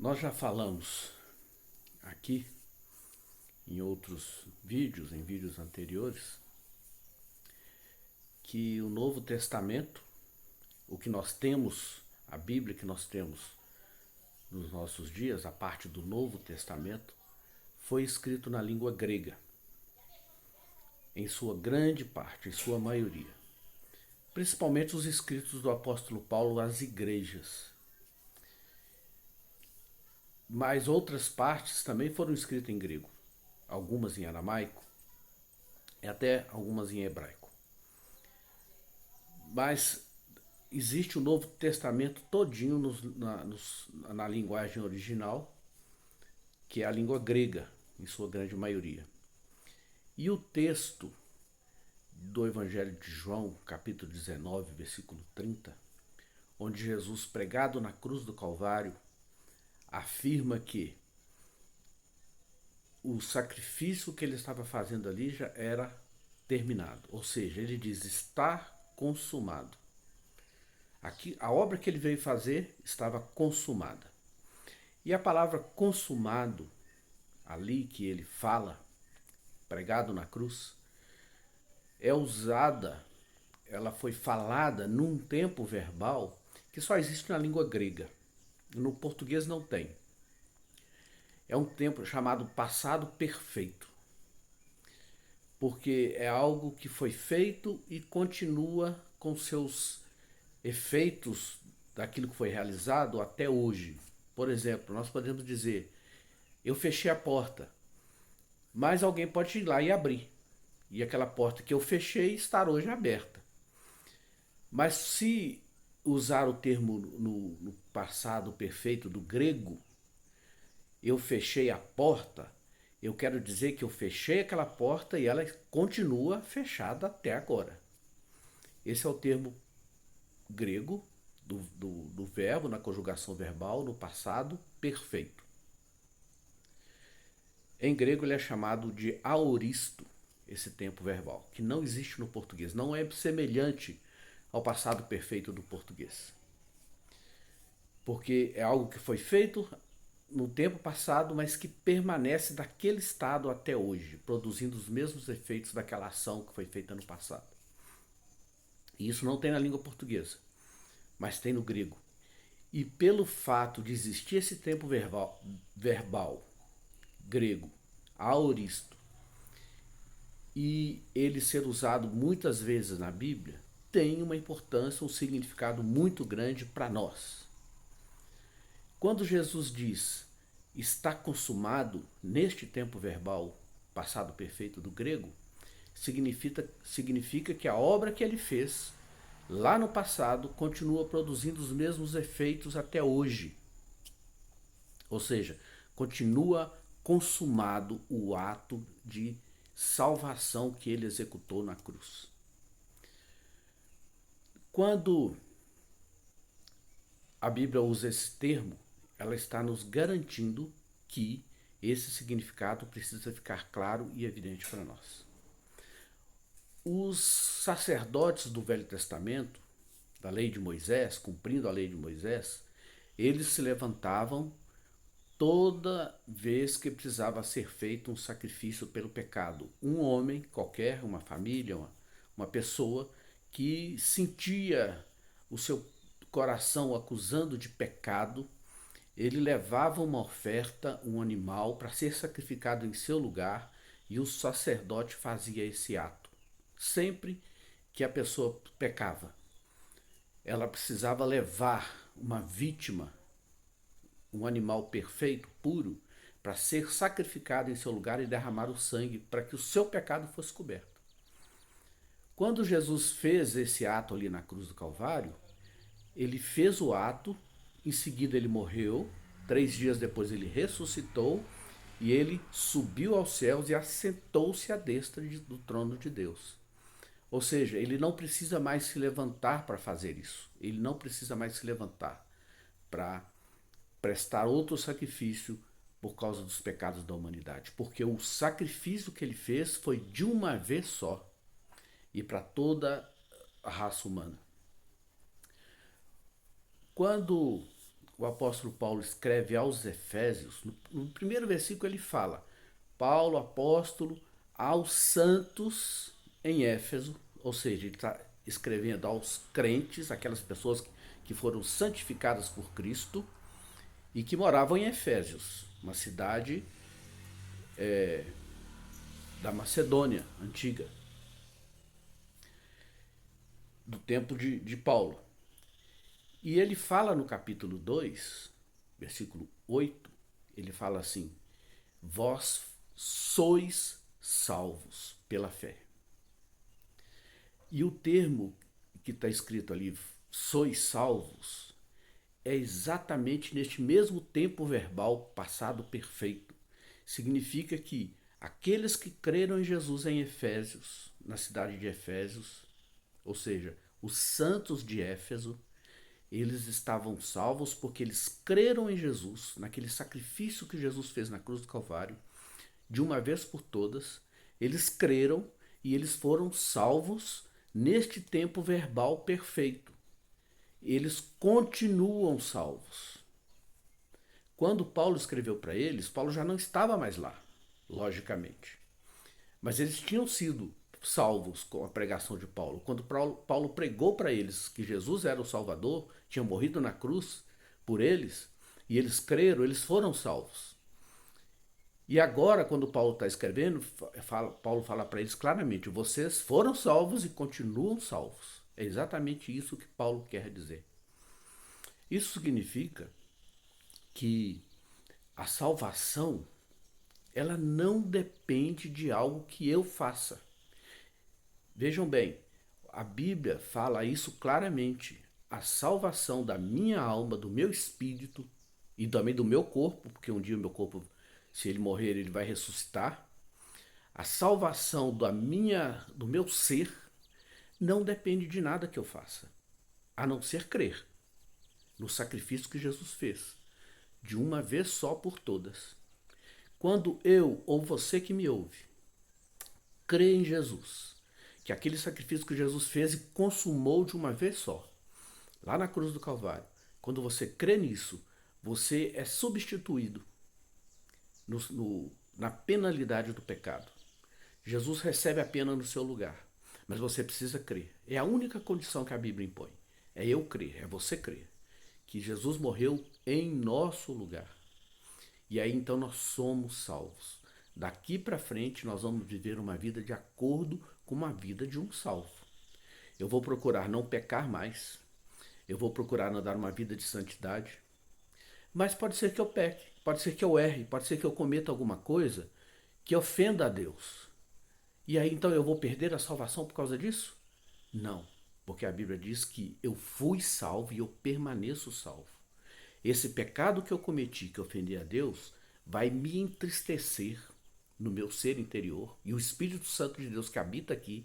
Nós já falamos aqui em outros vídeos, em vídeos anteriores, que o Novo Testamento, o que nós temos, a Bíblia que nós temos nos nossos dias, a parte do Novo Testamento, foi escrito na língua grega, em sua grande parte, em sua maioria. Principalmente os escritos do apóstolo Paulo às igrejas. Mas outras partes também foram escritas em grego, algumas em aramaico e até algumas em hebraico. Mas existe o Novo Testamento todinho na linguagem original, que é a língua grega, em sua grande maioria. E o texto do Evangelho de João, capítulo 19, versículo 30, onde Jesus, pregado na cruz do Calvário, afirma que o sacrifício que ele estava fazendo ali já era terminado. Ou seja, ele diz: está consumado. Aqui, a obra que ele veio fazer estava consumada. E a palavra consumado, ali que ele fala, pregado na cruz, é usada, ela foi falada num tempo verbal que só existe na língua grega. No português não tem. É um tempo chamado passado perfeito, porque é algo que foi feito e continua com seus efeitos daquilo que foi realizado até hoje. Por exemplo, nós podemos dizer: eu fechei a porta, mas alguém pode ir lá e abrir. E aquela porta que eu fechei está hoje aberta. Mas se usar o termo no passado perfeito do grego, eu fechei a porta, eu quero dizer que eu fechei aquela porta e ela continua fechada até agora. Esse é o termo grego do verbo na conjugação verbal no passado perfeito. Em grego ele é chamado de aoristo, esse tempo verbal, que não existe no português, não é semelhante ao passado perfeito do português. Porque é algo que foi feito no tempo passado, mas que permanece daquele estado até hoje, produzindo os mesmos efeitos daquela ação que foi feita no passado. E isso não tem na língua portuguesa, mas tem no grego. E pelo fato de existir esse tempo verbal grego, aoristo, e ele ser usado muitas vezes na Bíblia, tem uma importância, um significado muito grande para nós. Quando Jesus diz está consumado neste tempo verbal passado perfeito do grego, significa que a obra que ele fez lá no passado continua produzindo os mesmos efeitos até hoje. Ou seja, continua consumado o ato de salvação que ele executou na cruz. Quando a Bíblia usa esse termo, ela está nos garantindo que esse significado precisa ficar claro e evidente para nós. Os sacerdotes do Velho Testamento, da lei de Moisés, cumprindo a lei de Moisés, eles se levantavam toda vez que precisava ser feito um sacrifício pelo pecado. Um homem qualquer, uma família, uma pessoa que sentia o seu coração acusando de pecado, ele levava uma oferta, um animal, para ser sacrificado em seu lugar, e o sacerdote fazia esse ato. Sempre que a pessoa pecava, ela precisava levar uma vítima, um animal perfeito, puro, para ser sacrificado em seu lugar e derramar o sangue para que o seu pecado fosse coberto. Quando Jesus fez esse ato ali na cruz do Calvário, ele fez o ato, em seguida ele morreu, 3 dias depois ele ressuscitou e ele subiu aos céus e assentou-se à destra do trono de Deus. Ou seja, ele não precisa mais se levantar para fazer isso. Ele não precisa mais se levantar para prestar outro sacrifício por causa dos pecados da humanidade. Porque o sacrifício que ele fez foi de uma vez só e para toda a raça humana. Quando o apóstolo Paulo escreve aos Efésios, no primeiro versículo ele fala: Paulo, apóstolo, aos santos em Éfeso, ou seja, ele está escrevendo aos crentes, aquelas pessoas que foram santificadas por Cristo e que moravam em Efésios, uma cidade da Macedônia antiga, do tempo de Paulo. E ele fala no capítulo 2, versículo 8, ele fala assim: vós sois salvos pela fé. E o termo que está escrito ali, sois salvos, é exatamente neste mesmo tempo verbal passado perfeito. Significa que aqueles que creram em Jesus em Efésios, na cidade de Efésios, ou seja, os santos de Éfeso, eles estavam salvos porque eles creram em Jesus, naquele sacrifício que Jesus fez na cruz do Calvário, de uma vez por todas. Eles creram e eles foram salvos neste tempo verbal perfeito. Eles continuam salvos. Quando Paulo escreveu para eles, Paulo já não estava mais lá, logicamente. Mas eles tinham sido salvos com a pregação de Paulo. Quando Paulo pregou para eles que Jesus era o Salvador, tinha morrido na cruz por eles, e eles creram, eles foram salvos. E agora, quando Paulo está escrevendo, Paulo fala para eles claramente: vocês foram salvos e continuam salvos. É exatamente isso que Paulo quer dizer. Isso significa que a salvação, ela não depende de algo que eu faça. Vejam bem, a Bíblia fala isso claramente. A salvação da minha alma, do meu espírito e também do meu corpo, porque um dia o meu corpo, se ele morrer, ele vai ressuscitar. A salvação do meu ser não depende de nada que eu faça, a não ser crer no sacrifício que Jesus fez, de uma vez só por todas. Quando eu ou você que me ouve crê em Jesus, que aquele sacrifício que Jesus fez e consumou de uma vez só, lá na cruz do Calvário, quando você crê nisso, você é substituído na penalidade do pecado. Jesus recebe a pena no seu lugar, mas você precisa crer. É a única condição que a Bíblia impõe. É eu crer, é você crer que Jesus morreu em nosso lugar. E aí então nós somos salvos. Daqui para frente nós vamos viver uma vida de acordo com uma vida de um salvo. Eu vou procurar não pecar mais. Eu vou procurar andar uma vida de santidade. Mas pode ser que eu peque, pode ser que eu erre, pode ser que eu cometa alguma coisa que ofenda a Deus. E aí então eu vou perder a salvação por causa disso? Não, porque a Bíblia diz que eu fui salvo e eu permaneço salvo. Esse pecado que eu cometi, que ofendi a Deus, vai me entristecer no meu ser interior, e o Espírito Santo de Deus que habita aqui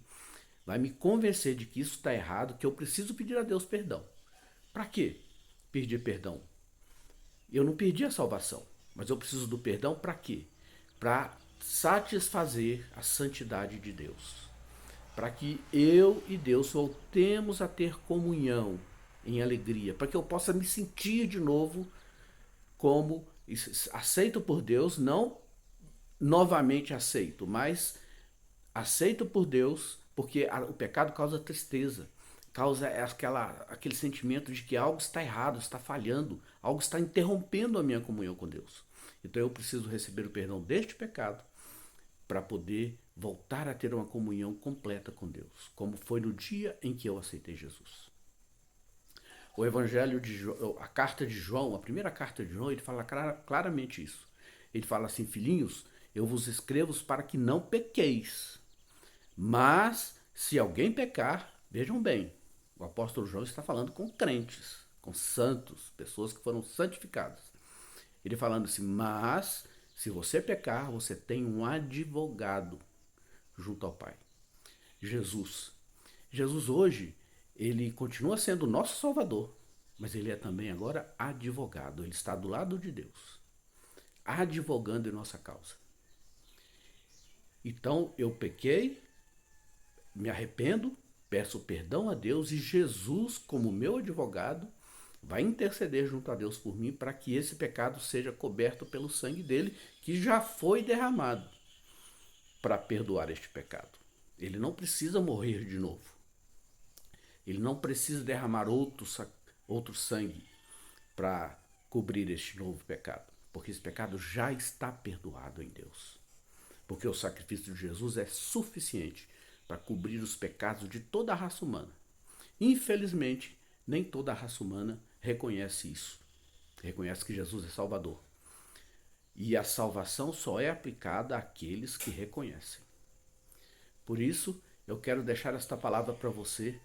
vai me convencer de que isso está errado, que eu preciso pedir a Deus perdão. Para quê? Pedir perdão. Eu não perdi a salvação, mas eu preciso do perdão para quê? Para satisfazer a santidade de Deus. Para que eu e Deus voltemos a ter comunhão em alegria, para que eu possa me sentir de novo como aceito por Deus, não novamente aceito, mas aceito por Deus, porque o pecado causa tristeza, causa aquele sentimento de que algo está errado, está falhando, algo está interrompendo a minha comunhão com Deus. Então eu preciso receber o perdão deste pecado para poder voltar a ter uma comunhão completa com Deus, como foi no dia em que eu aceitei Jesus. O Evangelho de João, a carta de João, a primeira carta de João, ele fala claramente isso. Ele fala assim: filhinhos, eu vos escrevo para que não pequeis. Mas, se alguém pecar, vejam bem, o apóstolo João está falando com crentes, com santos, pessoas que foram santificadas. Ele falando assim: mas, se você pecar, você tem um advogado junto ao Pai. Jesus. Jesus hoje, ele continua sendo o nosso Salvador, mas ele é também agora advogado. Ele está do lado de Deus, advogando em nossa causa. Então, eu pequei, me arrependo, peço perdão a Deus e Jesus, como meu advogado, vai interceder junto a Deus por mim para que esse pecado seja coberto pelo sangue dele, que já foi derramado para perdoar este pecado. Ele não precisa morrer de novo. Ele não precisa derramar outro sangue para cobrir este novo pecado, porque esse pecado já está perdoado em Deus. Porque o sacrifício de Jesus é suficiente para cobrir os pecados de toda a raça humana. Infelizmente, nem toda a raça humana reconhece isso. Reconhece que Jesus é Salvador. E a salvação só é aplicada àqueles que reconhecem. Por isso, eu quero deixar esta palavra para você,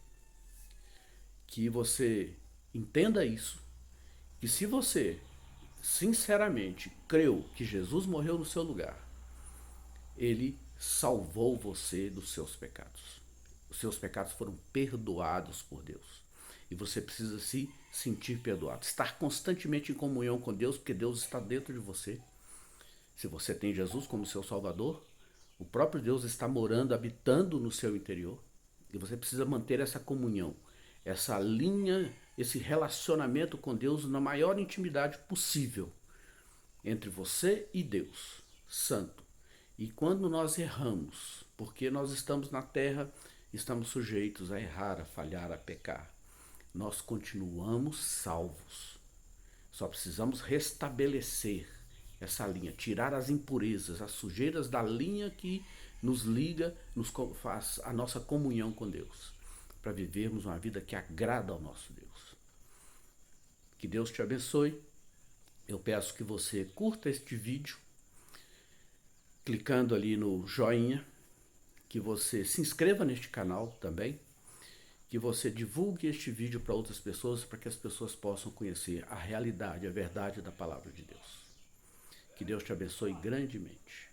que você entenda isso, que se você sinceramente creu que Jesus morreu no seu lugar, ele salvou você dos seus pecados. Os seus pecados foram perdoados por Deus. E você precisa se sentir perdoado. Estar constantemente em comunhão com Deus, porque Deus está dentro de você. Se você tem Jesus como seu Salvador, o próprio Deus está morando, habitando no seu interior. E você precisa manter essa comunhão, essa linha, esse relacionamento com Deus na maior intimidade possível entre você e Deus Santo. E quando nós erramos, porque nós estamos na terra, estamos sujeitos a errar, a falhar, a pecar, nós continuamos salvos. Só precisamos restabelecer essa linha, tirar as impurezas, as sujeiras da linha que nos liga, nos faz a nossa comunhão com Deus, para vivermos uma vida que agrada ao nosso Deus. Que Deus te abençoe. Eu peço que você curta este vídeo, clicando ali no joinha, que você se inscreva neste canal também, que você divulgue este vídeo para outras pessoas, para que as pessoas possam conhecer a realidade, a verdade da palavra de Deus. Que Deus te abençoe grandemente.